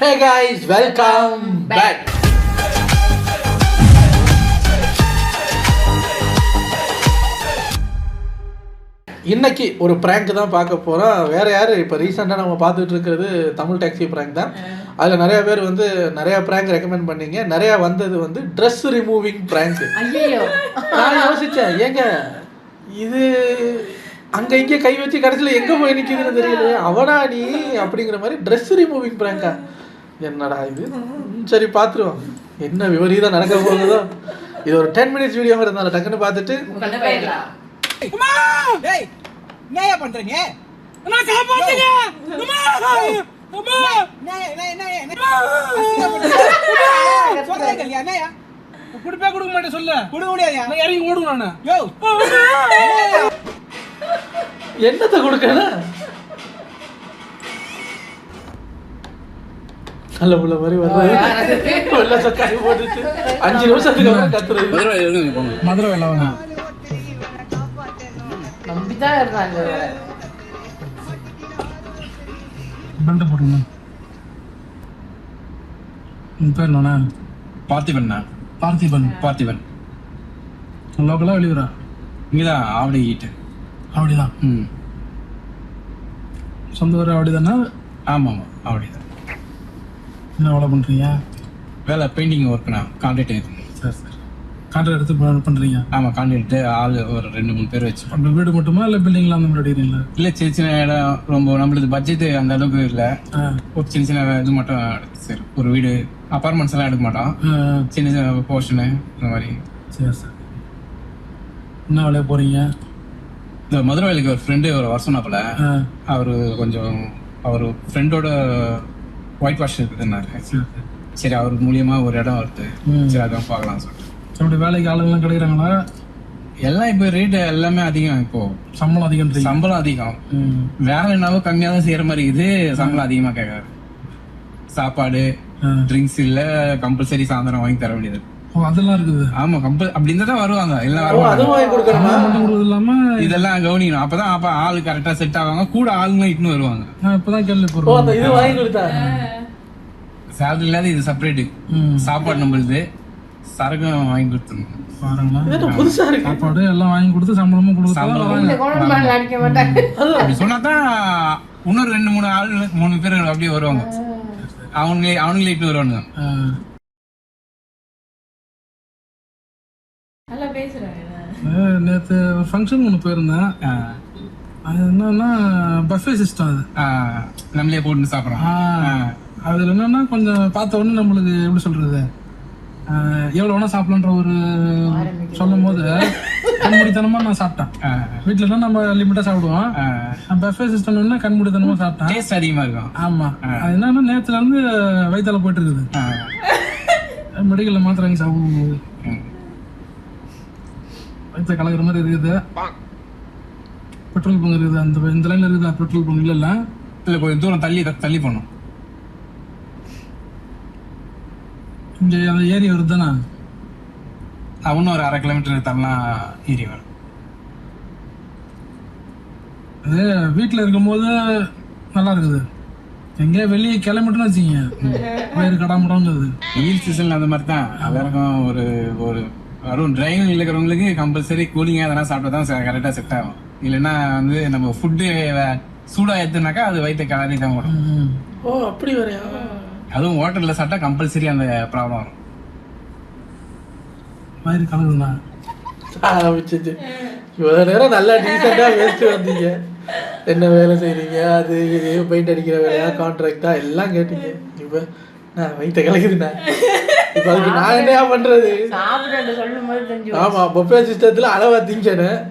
Hey guys, welcome back. இன்னைக்கு ஒரு prank தான் பார்க்க போகிறோம். வேறு யார் இப்போ ரீசெண்டாக நம்ம பார்த்துட்டு இருக்கிறது தமிழ் டாக்ஸி பிராங்க் தான். அதில் நிறைய பேர் வந்து நிறையா பிராங்க் ரெக்கமெண்ட் பண்ணீங்க. நிறையா வந்தது வந்து ட்ரெஸ் ரிமூவிங் பிராங்க். நான் யோசித்தேன், ஏங்க இது அங்கே இங்கே கை வச்சு கடைசியில் எங்கே போய் நிற்கிதுன்னு தெரியல, அவனா நீ அப்படிங்கிற மாதிரி ட்ரெஸ் ரிமூவிங் பிராங்கா? என்னடா இது? சரி பார்த்துருவோம் என்ன விவரீதம் நடக்க போகுதோ. இது ஒரு 10 minutes வீடியோ இருந்தாலும் டக்குன்னு பார்த்துட்டு என்னையா பண்றீங்க? குடுப்பே கொடுக்க மாட்டேன் சொல்ல. கொடுக்க முடியாதுயா. இறங்கி ஓடுங்க. நானு யோ என்னத்தை கொடுக்கணும்? நல்ல புள்ள மாதிரி வர்றது சக்காரி போட்டுட்டு 5 நிமிஷத்துக்கு அப்புறம் கத்துறது. மதுரை வேலை வாங்க நம்பிதான் இருந்தாங்க. பெல்ட் போட்டுங்க. உன் பேர் என்னண்ணா? பார்த்திபன். பார்த்திபன் லோக்கலா வெளியூரா? இங்கதான் ஆவடி ஈட்டு. அப்படிதான். சொந்த ஊர் அப்படிதானா? ஆமாம் ஆவடிதான். என்ன வேலை பண்ணுறீங்க? வேலை பெயிண்டிங் ஒர்க்குண்ணா. கான்ட்ராக்ட். சரி சரி. கான்ட்ராக்ட் எடுத்து பண்ணுறீங்க? ஆமாம், கான்ட்ராக்ட் ஆள் ஒரு 2-3 பேர் வச்சு. அப்படி வீடு மட்டுமா இல்லை பில்டிங்லாம் அந்த மாதிரி அடிக்கிறீங்களா? இல்லை, சின்ன சின்ன இடம். ரொம்ப நம்மளுக்கு பட்ஜெட் அந்த அளவுக்கு இல்லை. ஒரு சின்ன சின்ன இது மட்டும் சரி. ஒரு வீடு அப்பார்ட்மெண்ட்ஸ் எல்லாம் எடுக்க மாட்டோம். சின்ன சின்ன போர்ஷனு இந்த மாதிரி. சரி சார். என்ன வேலையை போகிறீங்க? இந்த மதுரை வேலைக்கு ஒரு ஃப்ரெண்டு ஒரு வருஷம் நாப்பில் அவர் கொஞ்சம் அவர் ஃப்ரெண்டோட ஒயிட் வாஷ் இருக்குதுன்னாரு. சரி, அவர் மூலியமா ஒரு இடம் வருது. சரி, அதான் பார்க்கலாம் சொல்லிட்டு. அப்படி வேலைக்கு ஆளுங்கெல்லாம் கிடைக்கிறாங்களா? எல்லாம் இப்போ ரேட்டு எல்லாமே அதிகம். இப்போ சம்பளம் அதிகம். சம்பளம் அதிகம். வேலைனாலும் கம்மியாக தான் செய்யற மாதிரி இது. சம்பளம் அதிகமாக கேட்காது. சாப்பாடு ட்ரிங்க்ஸ் இல்ல கம்பல்சரி சாயந்தரம் வாங்கி தர வேண்டியது. அதெல்லாம் இருக்குது. ஆமா, அப்படின்னு தான் வருவாங்க. எல்லாம் இல்லாம இதெல்லாம் கவனிக்கணும். அப்பதான் அப்ப ஆளு கரெக்டா செட் ஆவாங்க. கூட ஆளுங்களும் இட்டுன்னு வருவாங்க. நான் இப்பதான் கேள்வி சேலரி இல்லாத இது செப்பரேட். சாப்பாடு நம்மளுது, சரக்கு வாங்கி கொடுத்துருங்க. புதுசா இருக்கு. சாப்பாடு எல்லாம் வாங்கி கொடுத்து சம்பளமும் அப்படி சொன்னாதான் இன்னொரு 2-3 ஆள் 3 பேர் அப்படியே வருவாங்க. அவங்களே இட்டு வருவானுங்க. நேற்று ஒரு ஃபங்க்ஷன் ஒன்று போயிருந்தேன். அது என்னன்னா பஃபே சிஸ்டம். அது நம்மளே போட்டு சாப்பிட்றோம். அதில் என்னன்னா கொஞ்சம் பார்த்த உடனே நம்மளுக்கு எப்படி சொல்றது, எவ்வளோ வேணா சாப்பிடலான்ற ஒரு சொல்லும் போது கண்மூடித்தனமா நான் சாப்பிட்டேன். வீட்டுல நம்ம லிமிட்டா சாப்பிடுவோம். பஃபே சிஸ்டம் கண்மூடித்தனமா சாப்பிட்டேன். டேஸ்ட் அதிகமா இருக்கும். ஆமா, அது என்னன்னா நேத்துல இருந்து வயிற்றால போயிட்டு இருக்குது. மெடிக்கல்ல மாத்திரை வாங்கி சாப்பிடும்போது வயிற்ற கலக்கிற மாதிரி இருக்குது. பெட்ரோல் பங்க் இருக்குது. அந்த இந்த லைன்ல இருக்குது பெட்ரோல் பங்க். இல்ல இல்ல கொஞ்சம் தூரம் தள்ளி போனோம். இங்க அந்த ஏரி வருதுதானே, அவனும் ஒரு 1/2 கிலோமீட்டர் தள்ளா ஏரி வரும். அது வீட்டில் இருக்கும்போது நல்லா இருக்குது. எங்கேயா வெளியே கிளம்பிட்டுன்னு வச்சுங்க வயிறு கடாமடாங்குது. வெயில் சீசன்ல அந்த மாதிரி தான் எல்லாருக்கும் ஒரு ஒரு வரும். டிரைவிங் இருக்கிறவங்களுக்கு கம்பல்சரி கூலிங்காக எதனா சாப்பிட்டா தான் கரெக்டாக செட் ஆகும். இல்லைன்னா வந்து நம்ம ஃபுட்டு சூடாக எடுத்துனாக்கா அது வயிற்று கலரி தான் வரும். ஓ, அப்படி வரையா? அதுவும் ஹோட்டலில் சாப்பிட்டா கம்பல்சரி அந்த ப்ராப்ளம் வரும். வயிறு கலக்குதுண்ணா. ஆரம்பிச்சிச்சு. இவ்வளோ நேரம் நல்லா டீசெண்டாக பேசிட்டு வந்தீங்க. என்ன வேலை செய்கிறீங்க, அது இது பெயிண்ட் அடிக்கிற வேலையா, கான்ட்ராக்டா எல்லாம் கேட்டீங்க. இப்போ நான் வயிற்ற கலக்குதுண்ணா. இப்போ அதுக்கு நான் என்னையா பண்ணுறது? ஆமாம், பஃபே சிஸ்டத்தில் அளவாக திங்கணும்.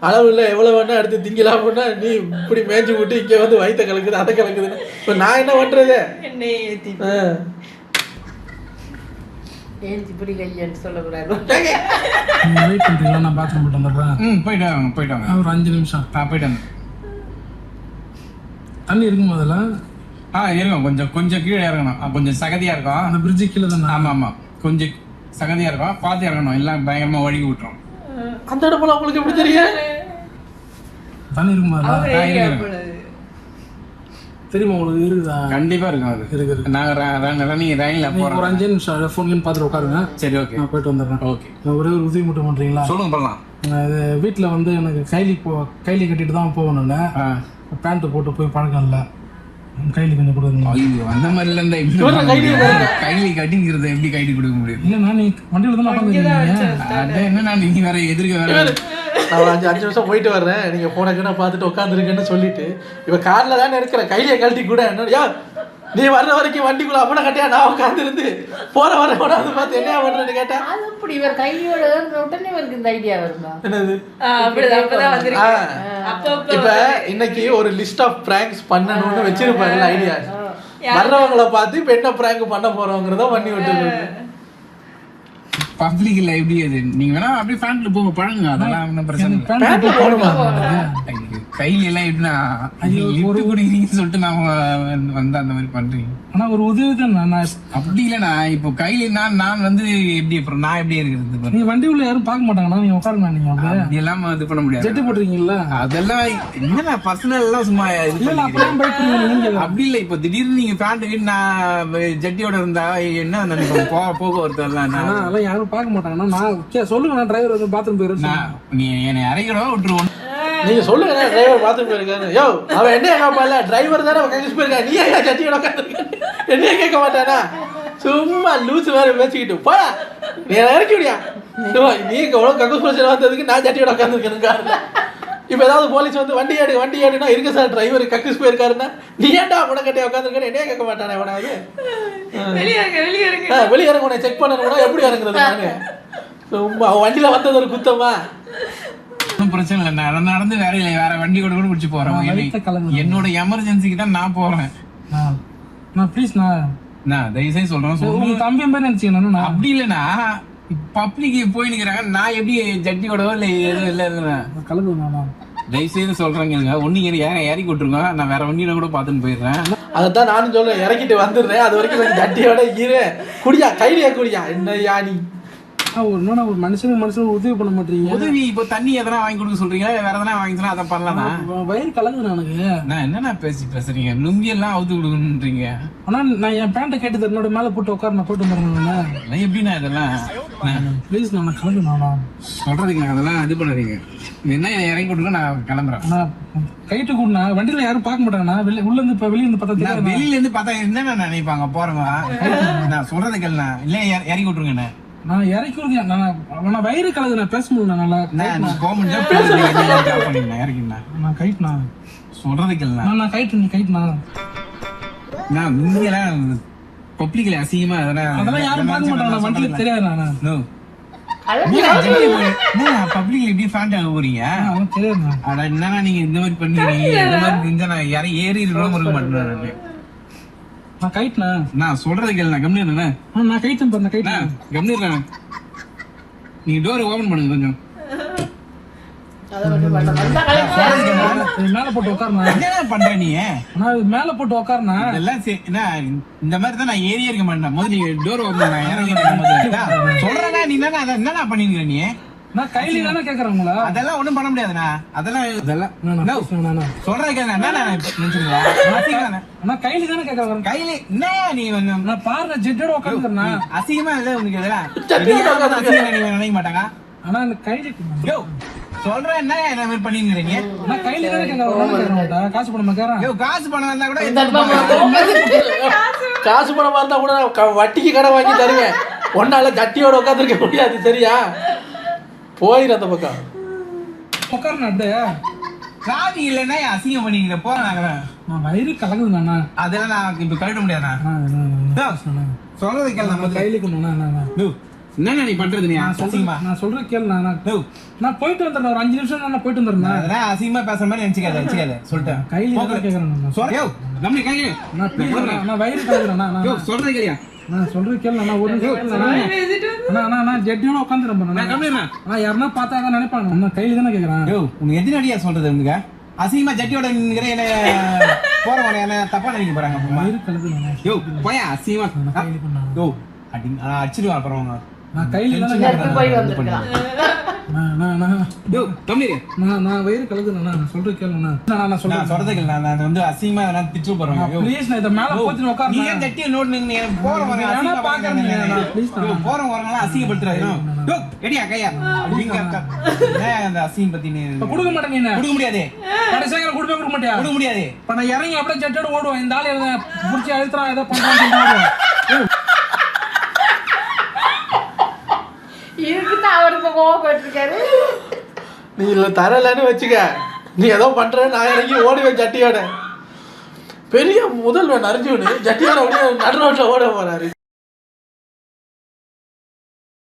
அளவு இல்லை, எவ்வளோ வேணா எடுத்து திங்கலாம். அப்படின்னா நீ இப்படி மேய்ச்சி விட்டு இங்கே வந்து வயிற்ற கலக்குது, அதை கலக்குதுன்னு இப்போ நான் என்ன பண்ணுறது? நான் பாத்ரூம் போட்டு வந்துடுறேன். போயிட்டாங்க. ஒரு 5 நிமிஷம் போயிட்டாங்க. தண்ணி இருக்கும் அதெல்லாம் இருக்கும். கொஞ்சம் கீழே இறங்கணும். கொஞ்சம் சகதியா இருக்கும். அந்த பிரிட்ஜு கீழே தானே? ஆமா, கொஞ்சம் சகதியா இருக்கும். பார்த்து இறங்கணும். எல்லாம் பயங்கரமா ஒழுகி விட்டுரும். அந்த இடத்துல உங்களுக்கு எப்படி தெரியும்? தண்ணி இருக்குமா? தெரியுமா உங்களுக்கு? இருக்குதா? கண்டிப்பா இருக்கும் அது. இருக்கு. நாங்க ரயில்ல போறோம். ஒரு 5 நிமிஷம் ஃபோன் பார்த்துட்டு உட்காருங்க. சரி, ஓகே, நான் போயிட்டு வந்துடுறேன். ஓகே. ஒரே ஒரு உதவி மட்டும் பண்றீங்களா? சொல்லுங்க, பண்ணலாம். இது வீட்டில் வந்து எனக்கு கைலி கட்டிட்டு தான் போகணும். பேண்ட்டு போட்டு போய் பழக்கம் இல்லை. கைலி கொஞ்சம் கொடுங்க. ஐயோ, அந்த மாதிரி இல்ல. கைலி கட்டிங்கிறது எப்படி கைலி கொடுக்க முடியும்? இல்லைண்ணா, நீ வண்டியில் தான் உட்காந்துருக்கீங்க. என்னன்னா நீங்க வேற எதிர்க்க வேற. நான் 5 நிமிஷம் போயிட்டு வர்றேன், நீங்க போனக்குன்னா பார்த்துட்டு உட்காந்துருக்கேன்னு சொல்லிட்டு இப்ப கார்ல தானே இருக்கிற கைலியை கழட்டி கூட என்னையா நீ வர்ற வரைக்கும் வண்டிக்குள்ள அப்பன கட்டியா நான் உட்காந்துருந்து போற வர அது பார்த்து என்ன பண்றேன்னு கேட்டா அது அப்படி இவர் கையோட உடனே இவருக்கு இந்த ஐடியா வருமா? என்னது இப்ப இன்னைக்கு ஒரு லிஸ்ட் ஆஃப் பிராங்க்ஸ் பண்ணணும்னு வச்சிருப்பாங்கல்ல ஐடியா. வர்றவங்களை பார்த்து இப்ப என்ன பிராங்க் பண்ண போறோங்கிறத பண்ணி விட்டுருக்கு. பப்ளிக்ல எப்படி அது நீங்க வேணா அப்படியே பேண்ட்ல போக பழங்க, அதெல்லாம் ஒன்றும் பிரச்சனை இல்லை. கையில எல்லாம் எப்படின்னா ஒரு குடிக்கிறீங்கன்னு சொல்லிட்டு நாம வந்து அந்த மாதிரி பண்றீங்க. ஆனா ஒரு உதவி தான். அப்படி இல்லைண்ணா, இப்போ கையில நான் வந்து எப்படி அப்புறம் நான் எப்படி இருக்கிறது? நீங்க வண்டி உள்ள யாரும் பார்க்க மாட்டாங்கண்ணா, நீங்க உட்காருங்க. நீங்க அப்படி எல்லாம் இது பண்ண முடியாது. ஜெட்டு போட்டுருக்கீங்களா? அதெல்லாம் என்னண்ணா பர்சனல் எல்லாம் சும்மா அப்படி இல்லை. இப்போ திடீர்னு நீங்க பேண்ட் நான் ஜட்டியோட இருந்தா என்ன நினைப்போம்? போக்குவரத்து எல்லாம் அதெல்லாம் யாரும் பார்க்க மாட்டாங்கண்ணா. நான் சொல்லுங்க, நான் டிரைவர் வந்து பாத்ரூம் போயிடுறேன். நீ என்னை அரைக்கிறோம் விட்டுருவோம். நீங்க சொல்லுங்க, டிரைவர் பாத்ரூம் போயிருக்காரு. யோ அவன் என்ன கேட்பான்ல, டிரைவர் தானே கங்கிச்சு போயிருக்கா, நீ ஏன் ஜட்டியோட உட்காந்துருக்க? என்னைய கேட்க மாட்டானா? சும்மா லூஸ் வேற பேசிக்கிட்டு போயா நீ இறக்கி விடியா. நீ எவ்வளவு கக்கூஸ் பிரச்சனை வந்ததுக்கு நான் ஜட்டியோட உட்காந்துருக்கேன். இப்ப ஏதாவது போலீஸ் வந்து வண்டி ஏடுனா இருக்கு சார், டிரைவர் கக்கூஸ் போயிருக்காருன்னா நீ ஏன்டா முடக்கட்டையா உட்காந்துருக்கேன்னு என்னைய கேட்க மாட்டானே எவனாவது? வெளியே இறங்க உன்னை செக் பண்ணணும், எப்படி இறங்குறது? நானு சும்மா வண்டியில வந்தது ஒரு குத்தமா? ஒன்றும் பிரச்சனை இல்லை. நான் நடந்து வேற வண்டி கூட பிடிச்சி போறேன். என்னோட எமர்ஜென்சிக்கு தான் நான் போறேன். நான் தயவுசெய்து சொல்றேன், தம்பி மாதிரி நினைச்சீங்கன்னா அப்படி இல்லைண்ணா. பப்ளிக் போய் நிக்கிறாங்க, நான் எப்படி ஜட்டியோடவோ இல்லை எதுவும் இல்லை கலந்துண்ணா. தயவுசெய்து சொல்றேங்க, ஒண்ணு இறக்கி விட்டுருங்க, நான் வேற வண்டியில கூட பாத்துன்னு போயிடுறேன். அதைத்தான் நானும் சொல்றேன், இறக்கிட்டு வந்துடுறேன். அது வரைக்கும் ஜட்டியோட இரு, குடியா கைலியா குடியா. என்னையா நீ ஒரு மனுஷனுக்கு உதவி பண்ண மாட்டீங்க? உதவி இப்போ தண்ணி எதனா வாங்கி கொடுக்க சொல்றீங்க, வேற எதனா வாங்கி சொன்னா அதை பண்ணலாம். வயிறு கலங்குது எனக்கு. நான் என்னன்னா பேசுறீங்க, நுங்கி எல்லாம் அவுத்து கொடுக்கணுன்றீங்க. ஆனா நான் என் பேண்ட்டை கேட்டு என்னோட மேல போட்டு உட்கார நான் போட்டு வந்துடுறேன். எப்படின்னா இதெல்லாம் ப்ளீஸ் நான் கலங்குண்ணா. சொல்றதுக்கு அதெல்லாம் இது பண்ணாதீங்க. என்ன இறங்கி கொடுங்க, நான் கிளம்புறேன். கைட்டு கூடனா வண்டியில யாரும் பார்க்க மாட்டாங்கண்ணா. உள்ள இருந்து இப்ப வெளியில இருந்து பார்த்தா வெளியில இருந்து பார்த்தா என்ன நினைப்பாங்க போறவங்க? நான் சொல்றது கேளுண்ணா, இல்ல இறங்கி விட்டுருங்கண்ணே. நான் இறக்கி நான் வயிறு கலந்து நான் பேச முடியல. நல்லா நான் கைட்டுண்ணா. சொல்றது கேளுண்ணா, நான் கைட்டு நீ கைட்டுண்ணா. நான் நீங்களாம் பப்ளிக்ல அசிங்கமா அதெல்லாம் யாரும் பார்க்க மாட்டாங்க, வண்டியில தெரியாது. பப்ளிக்ல எப்படி ஃபேண்ட் ஆக போறீங்க? என்னன்னா நீங்க இந்த மாதிரி பண்ணுவீங்க, இந்த மாதிரி இருந்தா நான் யாரும் ஏறி இருக்க மாட்டேன். நான் கைட்டுண்ணா. நான் சொல்றது கேளுண்ணா, கம்மியா நான் கைட்டு பண்ண கைட்டு கம்மியா. நீங்க டோர் ஓபன் பண்ணுங்க கொஞ்சம். மேல போட்டு உட்காருண்ணா. என்ன பண்ற நீ? நான் மேல போட்டு உட்காருண்ணா. இதெல்லாம் இந்த மாதிரி தான் நான் ஏறி இருக்க மாட்டேன். முதல்ல நீ டோர் ஓபன் பண்ண இறங்கி சொல்றேன்னா நீ என்ன பண்ணிருக்க? நீ நான் கையில தானே கேக்குறேங்களா? அதெல்லாம் ஒண்ணும் பண்ண முடியாதுண்ணா. அதெல்லாம் சொல்றது நான் கையில தானே கேக்குறேன். கையில என்ன நீ நான் பாருங்க ஜெட்டோட உட்காந்துக்கிறேன்னா அசிங்கமா இல்ல உனக்கு? இதெல்லாம் நீ நினைக்க மாட்டாங்க. ஆனா அந்த கையில சொல்றேன், என்ன என்ன மாதிரி பண்ணிருக்கீங்க? நான் கையில தானே கேக்குறேன். காசு பணம் கேக்குறேன். காசு பணம் வந்தா கூட காசு பணமா இருந்தா கூட வட்டிக்கு கடை வாங்கி தருவேன். ஒன்னால ஜட்டியோட உட்காந்துருக்க முடியாது, சரியா? போயிரு அந்த பக்கம் உட்காருண்ணா. சாவி இல்லைன்னா அசிங்கம் பண்ணிக்கிற போறேன். நான் வயிறு கலங்குதுண்ணா. அதெல்லாம் நான் இப்ப கழட்ட முடியாதா? சொல்றது கேள்வி நம்ம கையில கொண்டு என்ன நீ பண்றது? நீ நான் சொல்றேன் கேளு. நான் போயிட்டு வந்துடுறேன். ஒரு 5 நிமிஷம் நான் போயிட்டு வந்துடுறேன். அதெல்லாம் அசிங்கமா பேசுற மாதிரி நினைச்சுக்காத சொல்லிட்டேன். கையில கேக்குறேன். நான் வயிறு கலங்குறேன். சொல்றது கேளியா? நான் சொல்றேன் கேளு. நான் ஒரு நான் ஜெட்டியோட உட்காந்துருப்பேன். நான் யாருன்னா பார்த்தா தான் நினைப்பாங்க. நான் கையில தானே கேக்குறேன். உனக்கு எத்தனை அடியா சொல்றது? உனக்கு அசிங்கமா ஜட்டியோட என்ன போறவங்க என்ன தப்பா நினைக்க போறாங்க? வயிறு கலங்குறேன். போயா அசிங்கமா அடிச்சிடுவா அப்புறம். நான் கையில போய் வந்துருக்கேன். நான் வயிறு கலக்குறேண்ணா சொல்றது கேளுண்ணா நான் சொல்றேன் சொல்றதுக்கு நான் வந்து அசிங்கமா எதனா திட்டு போறேன் ப்ளீஸ் நான் இத மேல போத்தி உட்கார்றேன் நீ ஏன் ஜட்டியை நோட் நீங்க போறவங்க போறவங்க வரவங்க அசிங்கப்படுத்துறாங்க யோ எடியா கையா நீங்க அந்த அசிங்கம் பத்தி நீ கொடுக்க மாட்டேன் நீ கொடுக்க முடியாது கடைசியா கொடுக்க மாட்டியா கொடுக்க முடியாது இப்ப நான் இறங்கி அப்படியே ஜட்டோட ஓடுவேன் இந்த ஆளு புடிச்சு அழுத்துறான் ஏதோ பண்றான் இதுக்கு அவருக்கு கோவப்பட்டிருக்காரு. நீ இல்லை தரலன்னு வச்சுக்க, நீ ஏதோ பண்ற நான் இறங்கி ஓடுவேன் ஜட்டியோட. பெரிய முதல்வன் அர்ஜுன் ஜட்டியோட அப்படியே நடு ரோட்ல ஓட போறாரு.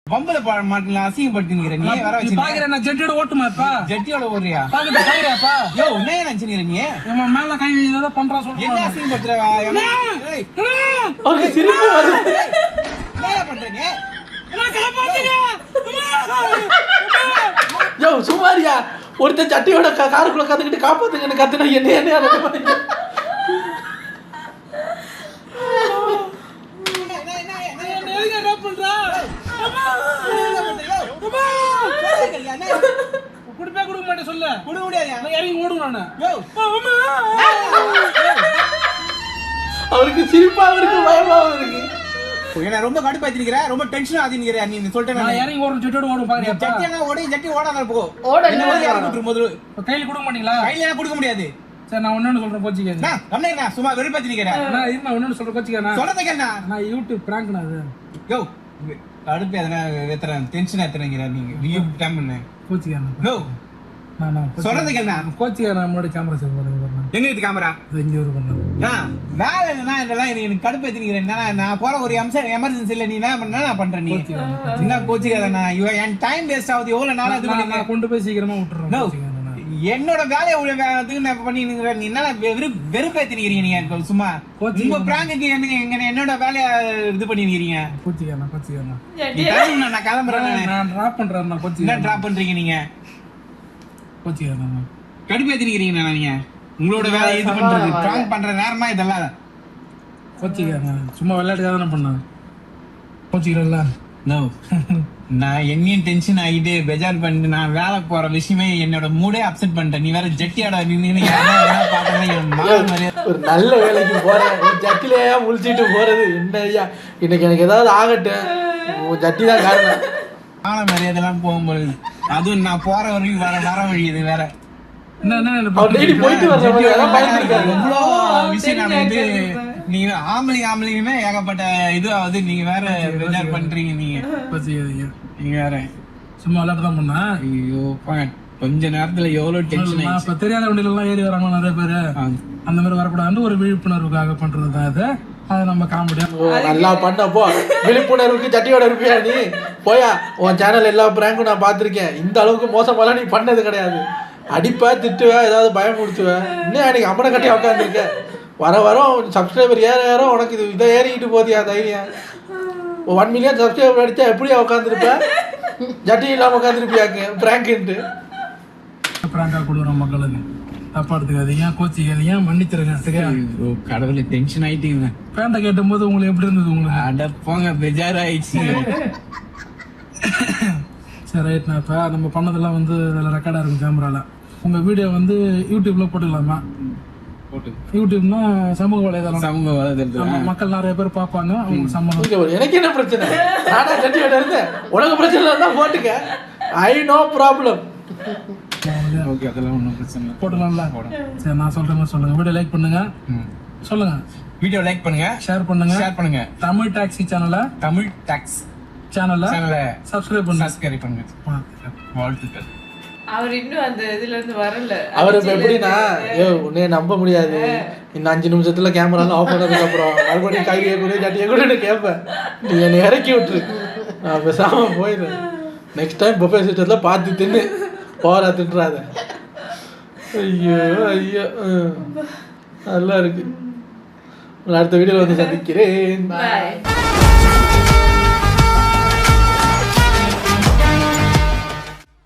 பம்பல மாட்டல அசிங்கப்படுத்தினீங்க நீ வர வச்சு பாக்குறேன் நான் ஜட்டியோட ஓட்டுமாப்பா ஜட்டியோட ஓடுறியா பாக்குறேன்ப்பா யோ என்ன நினைச்சீங்க நீ இவன் மேல கை ஏதோ பண்றான் சொல்றான் என்ன அசிங்கப்படுத்துறவா அவருக்கு சிரிப்பு வருது. என்ன பண்றீங்க யோ சுமாரியா ஒருத்தன் சட்டியோட காருக்குள்ள கத்துக்கிட்டு காப்பாத்துங்கன்னு கத்துனா என்ன கொடுக்க மாட்டேன் சொல்ல கொடுக்க முடியாது இறங்கி ஓடுங்க. அவருக்கு சிரிப்பா இருக்கு பயமாவும் இருக்கு. என்ன ரொம்ப கடுப்பாத்திருக்கிற ரொம்ப டென்ஷன் ஆதினிக்கிற நீ சொல்லிட்டேன் நான் இறங்கி ஓடுற ஜட்டியோட ஓடும் பாருங்க ஜட்டியா ஓடி ஜட்டி ஓடாத போ ஓட முதல்ல கையில கொடுக்க மாட்டீங்களா கையில கொடுக்க முடியாது சரி நான் ஒன்னு சொல்றேன் கோச்சிக்க நான் சும்மா வெறுப்பாத்திருக்கிற நான் இருமா ஒன்னு சொல்றேன் கோச்சிக்க சொல்றதுக்கு என்ன நான் யூடியூப் பிராங்க்னா அது யோ கடுப்பு எதனா ஏத்துறேன் டென்ஷன் ஏத்துறீங்க நீங்க வியூ டைம் என்ன கோச்சிக்க யோ சொல்றதுக்கு என்ன கோச்சிக்க நான் முன்னாடி கேமரா செட் பண்ணுறேன் எங்க இருக்கு கேமரா இங்க ஒரு பண்ணேன் வேலை என்னன்னா இதெல்லாம் எனக்கு கடுப்பு ஏத்திக்கிறேன் நான் போற ஒரு எமர்ஜென்சி இல்ல நீ என்ன பண்ண நான் பண்றேன் நீ என்ன கோச்சிக்காத நான் என் டைம் வேஸ்ட் ஆகுது எவ்வளவு நாளா இது பண்ணி நான் கொண்டு போய் சீக்கிரமா விட்டுறேன் என்னோட வேலையை ஒழுங்காதுக்கு நான் பண்ணினுங்கிற நீ என்ன வெறுப்பேத்தினிக்கிறீங்க நீங்க சும்மா உங்க பிராங்குக்கு என்னோட வேலையை இது பண்ணிருக்கீங்க கோச்சிக்க நான் கிளம்புறேன் நான் டிராப் பண்றேன் நான் கோச்சிக்க என்ன டிராப் பண்றீங்க நீங்க கோச்சிக்க கடுப்பேத்தினிக்கிறீங்க நீங்க உங்களோட வேலையை இது பண்றது பிராங்க் பண்ற நேரமா இதெல்லாம் கோச்சிக்க சும்மா விளையாட்டுக்காக தானே பண்ணேன் கோச்சிக்கிறல்ல நோ நான் என்னையும் டென்ஷன் ஆகிட்டு பெஜார் பண்ணிட்டு நான் வேலை போற விஷயமே என்னோட மூடே அப்செட் பண்ணிட்டேன் நீ வேற ஜட்டியோட ஒரு நல்ல வேலைக்கு போறேன் ஜட்டிலேயே முழிச்சிட்டு போறது என்ன ஐயா இன்னைக்கு எனக்கு ஏதாவது ஆகட்டும் ஜட்டி தான் காரணம் ஆன மரியாதைலாம் போகும்போது அதுவும் நான் போற வரைக்கும் வர வழி இது வேற போயிட்டு எவ்வளோ விஷயம் நடக்குது நீங்க ஆம்பளையுமே ஏகப்பட்ட இது ஆகுது நீங்க வேற பெஜார் பண்றீங்க நீங்க வேற சும்மா விளையாட்டு தான் பண்ணா ஐயோ கொஞ்ச நேரத்துல எவ்வளவு டென்ஷன் இப்ப தெரியாத வண்டியில எல்லாம் ஏறி வராங்க நிறைய பேரு அந்த மாதிரி வரக்கூடாதுன்னு ஒரு விழிப்புணர்வுக்காக பண்றதுதான் அதை நம்ம காமெடியா நல்லா பண்ணப்போ விழிப்புணர்வுக்கு ஜட்டியோட இருப்பியா நீ போயா உன் சேனல் எல்லா பிராங்கும் நான் பார்த்துருக்கேன் இந்த அளவுக்கு மோசமாலாம் நீ பண்ணது கிடையாது அடிப்ப திட்டுவ ஏதாவது பயமுடுத்துவ இன்னும் அன்னைக்கு அம்மனை கட்டி உட்காந்துருக்க வர சப்ஸ்கிரைபர் ஏற உனக்கு இதை ஏறிக்கிட்டு போதியா தைரியம் 1 மில்லியன் சப்ஸ்கிரைபர் அடிச்சா எப்படியா உட்காந்துருப்ப ஜட்டி இல்லாம உட்காந்துருப்பியாக்கு பிராங்க்ன்ட்டு பிராங்கா கொடுக்குறோம் மக்களுக்கு தப்பா எடுத்துக்காதீங்க கோச்சிக்காதீங்க மன்னிச்சிருங்க கடவுளை டென்ஷன் ஆயிட்டீங்க பேண்ட கேட்டும் போது உங்களுக்கு எப்படி இருந்தது உங்களுக்கு அட போங்க பெஜார் ஆயிடுச்சு சரி ரைட் நான் இப்போ நம்ம பண்ணதெல்லாம் வந்து இதில் ரெக்கார்டாக இருக்கும் கேமராவில் உங்கள் வீடியோ வந்து யூடியூப்ல போட்டுக்கலாமா யூடியூப்னா சமூக வலைதளம் மக்கள் நிறைய பேர் பார்ப்பாங்க அவங்க சம்பளம் எனக்கு என்ன பிரச்சனை நானா ஜட்டி விட இருந்தேன் உனக்கு பிரச்சனை இருந்தா போட்டுக்க ஐ நோ ப்ராப்ளம் ஓகே அதெல்லாம் ஒன்றும் பிரச்சனை இல்லை போட்டுக்கலாம்ல சரி நான் சொல்ற மாதிரி சொல்லுங்க வீடியோ லைக் பண்ணுங்க சொல்லுங்க வீடியோ லைக் பண்ணுங்க ஷேர் பண்ணுங்க தமிழ் டாக்ஸி சேனலை சப்ஸ்கிரைப் பண்ணுங்க வாழ்த்துக்கள் அவர் இன்னும் அந்த இதுல இருந்து வரல அவர் இப்ப எப்படின்னா உன்னைய நம்ப முடியாது இன்னும் 5 நிமிஷத்துல கேமராலாம் ஆஃப் பண்ணதுக்கு அப்புறம் மறுபடியும் கையிலே கூட ஜட்டியே கூட கேட்பேன் நீ என்னை இறக்கி விட்டுரு நான் பேசாம போயிடுறேன் நெக்ஸ்ட் டைம் புஃபே சிஸ்டத்துல பார்த்து தின்னு போரா திட்டுறாத ஐயோ நல்லா இருக்கு அடுத்த வீடியோல வந்து சந்திக்கிறேன்.